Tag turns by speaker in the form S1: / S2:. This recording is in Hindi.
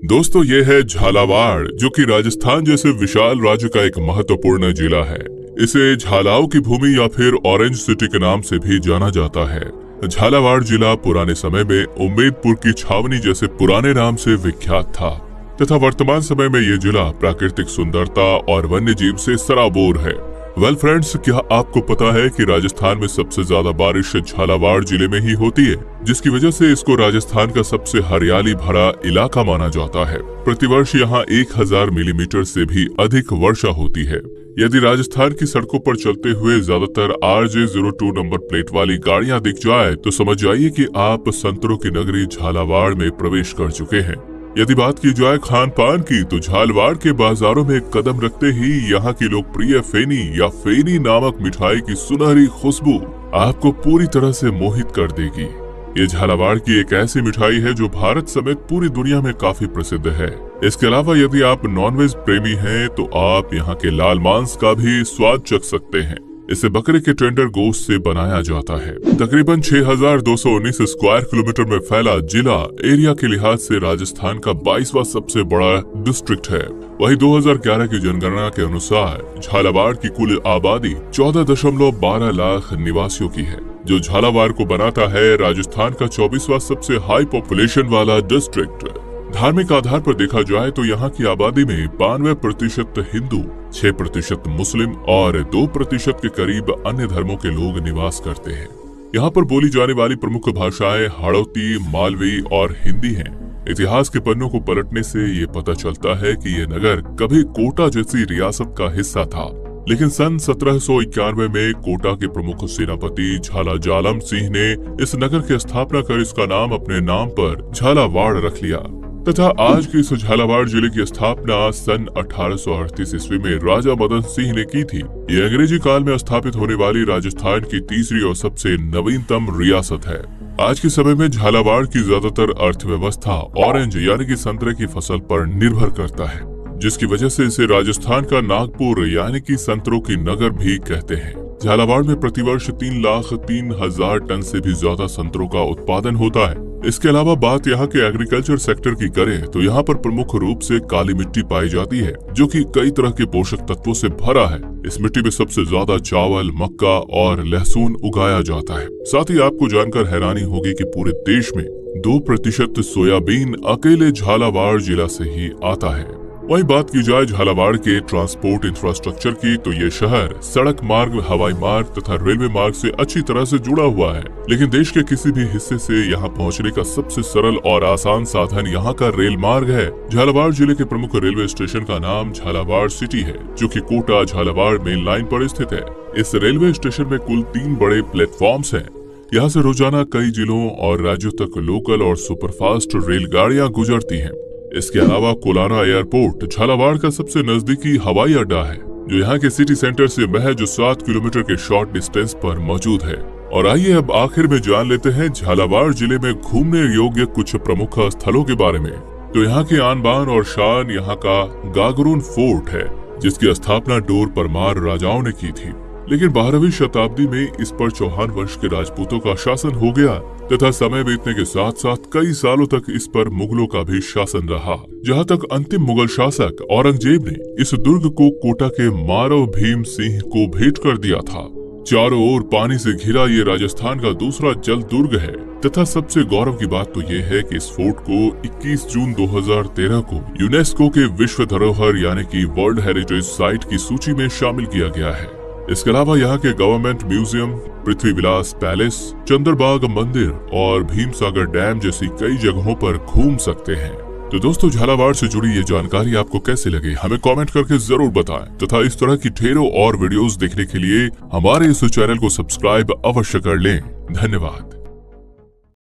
S1: दोस्तों ये है झालावाड़, जो कि राजस्थान जैसे विशाल राज्य का एक महत्वपूर्ण जिला है। इसे झालाओं की भूमि या फिर ऑरेंज सिटी के नाम से भी जाना जाता है। झालावाड़ जिला पुराने समय में उम्मेदपुर की छावनी जैसे पुराने नाम से विख्यात था तथा वर्तमान समय में ये जिला प्राकृतिक सुंदरता और वन्य जीव से सराबोर है। वेल फ्रेंड्स, क्या आपको पता है कि राजस्थान में सबसे ज्यादा बारिश झालावाड़ जिले में ही होती है, जिसकी वजह से इसको राजस्थान का सबसे हरियाली भरा इलाका माना जाता है। प्रतिवर्ष यहाँ 1000 मिलीमीटर से भी अधिक वर्षा होती है। यदि राजस्थान की सड़कों पर चलते हुए ज्यादातर RJ02 नंबर प्लेट वाली गाड़ियां दिख जाए तो समझ जाइए कि आप संतरों की नगरी झालावाड़ में प्रवेश कर चुके हैं। यदि बात की जाए खान पान की, तो झालावाड़ के बाजारों में कदम रखते ही यहाँ की लोकप्रिय फेनी या फेनी नामक मिठाई की सुनहरी खुशबू आपको पूरी तरह से मोहित कर देगी। ये झालावाड़ की एक ऐसी मिठाई है जो भारत समेत पूरी दुनिया में काफी प्रसिद्ध है। इसके अलावा यदि आप नॉनवेज प्रेमी हैं तो आप यहाँ के लाल मांस का भी स्वाद चख सकते हैं। इसे बकरे के टेंडर गोश्त से बनाया जाता है। तकरीबन 6219 स्क्वायर किलोमीटर में फैला जिला एरिया के लिहाज से राजस्थान का 22वां सबसे बड़ा डिस्ट्रिक्ट है। वही 2011 की जनगणना के अनुसार झालावाड़ की कुल आबादी 14.12 लाख निवासियों की है, जो झालावाड़ को बनाता है राजस्थान का 24वां सबसे हाई पॉपुलेशन वाला डिस्ट्रिक्ट। धार्मिक आधार पर देखा जाए तो यहाँ की आबादी में 92% हिंदू, 6% मुस्लिम और 2% के करीब अन्य धर्मों के लोग निवास करते हैं। यहाँ पर बोली जाने वाली प्रमुख भाषाएं हाड़ौती, मालवी और हिंदी हैं। इतिहास के पन्नों को पलटने से ये पता चलता है कि ये नगर कभी कोटा जैसी रियासत का हिस्सा था, लेकिन सन 1791 में कोटा के प्रमुख सेनापति झाला जालम सिंह ने इस नगर की स्थापना कर इसका नाम अपने नाम पर झालावाड़ रख लिया तथा आज की इस झालावाड़ जिले की स्थापना सन 1838 ईस्वी में राजा मदन सिंह ने की थी। ये अंग्रेजी काल में स्थापित होने वाली राजस्थान की तीसरी और सबसे नवीनतम रियासत है। आज के समय में झालावाड़ की ज्यादातर अर्थव्यवस्था ऑरेंज यानी कि संतरे की फसल पर निर्भर करता है, जिसकी वजह से इसे राजस्थान का नागपुर यानी कि संतरों की नगर भी कहते हैं। झालावाड़ में प्रतिवर्ष 3,03,000 टन से भी ज्यादा संतरों का उत्पादन होता है। इसके अलावा बात यहाँ के एग्रीकल्चर सेक्टर की करें तो यहाँ पर प्रमुख रूप से काली मिट्टी पाई जाती है, जो कि कई तरह के पोषक तत्वों से भरा है। इस मिट्टी में सबसे ज्यादा चावल, मक्का और लहसुन उगाया जाता है। साथ ही आपको जानकर हैरानी होगी कि पूरे देश में 2% सोयाबीन अकेले झालावाड़ जिला से ही आता है। वहीं बात की जाए झालावाड़ के ट्रांसपोर्ट इंफ्रास्ट्रक्चर की, तो ये शहर सड़क मार्ग, हवाई मार्ग तथा रेलवे मार्ग से अच्छी तरह से जुड़ा हुआ है। लेकिन देश के किसी भी हिस्से से यहाँ पहुँचने का सबसे सरल और आसान साधन यहाँ का रेल मार्ग है। झालावाड़ जिले के प्रमुख रेलवे स्टेशन का नाम झालावाड़ सिटी है, जो कि कोटा झालावाड़ मेन लाइन पर स्थित है। इस रेलवे स्टेशन में कुल 3 बड़े प्लेटफॉर्म्स हैं। यहाँ से रोजाना कई जिलों और राज्यों तक लोकल और सुपरफास्ट रेलगाड़ियाँ गुजरती हैं। इसके अलावा कोलारा एयरपोर्ट झालावाड़ का सबसे नजदीकी हवाई अड्डा है, जो यहाँ के सिटी सेंटर से महज 7 किलोमीटर के शॉर्ट डिस्टेंस पर मौजूद है। और आइए अब आखिर में जान लेते हैं झालावाड़ जिले में घूमने योग्य कुछ प्रमुख स्थलों के बारे में। तो यहाँ की आन बान और शान यहाँ का गागरून फोर्ट है, जिसकी स्थापना डोर परमार राजाओं ने की थी, लेकिन 12वीं शताब्दी में इस पर चौहान वंश के राजपूतों का शासन हो गया तथा समय बीतने के साथ साथ कई सालों तक इस पर मुगलों का भी शासन रहा, जहां तक अंतिम मुगल शासक औरंगजेब ने इस दुर्ग को कोटा के मारव भीम सिंह को भेंट कर दिया था। चारों ओर पानी से घिरा ये राजस्थान का दूसरा जल दुर्ग है तथा सबसे गौरव की बात तो ये है कि इस फोर्ट को 21 जून 2013 को यूनेस्को के विश्व धरोहर यानी कि वर्ल्ड हेरिटेज साइट की सूची में शामिल किया गया है। इसके अलावा यहाँ के गवर्नमेंट म्यूजियम, पृथ्वी विलास पैलेस, चंद्रबाग मंदिर और भीमसागर डैम जैसी कई जगहों पर घूम सकते हैं। तो दोस्तों, झालावाड़ से जुड़ी ये जानकारी आपको कैसी लगी हमें कमेंट करके जरूर बताएं तथा इस तरह की ढेरों और वीडियोस देखने के लिए हमारे इस चैनल को सब्सक्राइब अवश्य कर लें। धन्यवाद।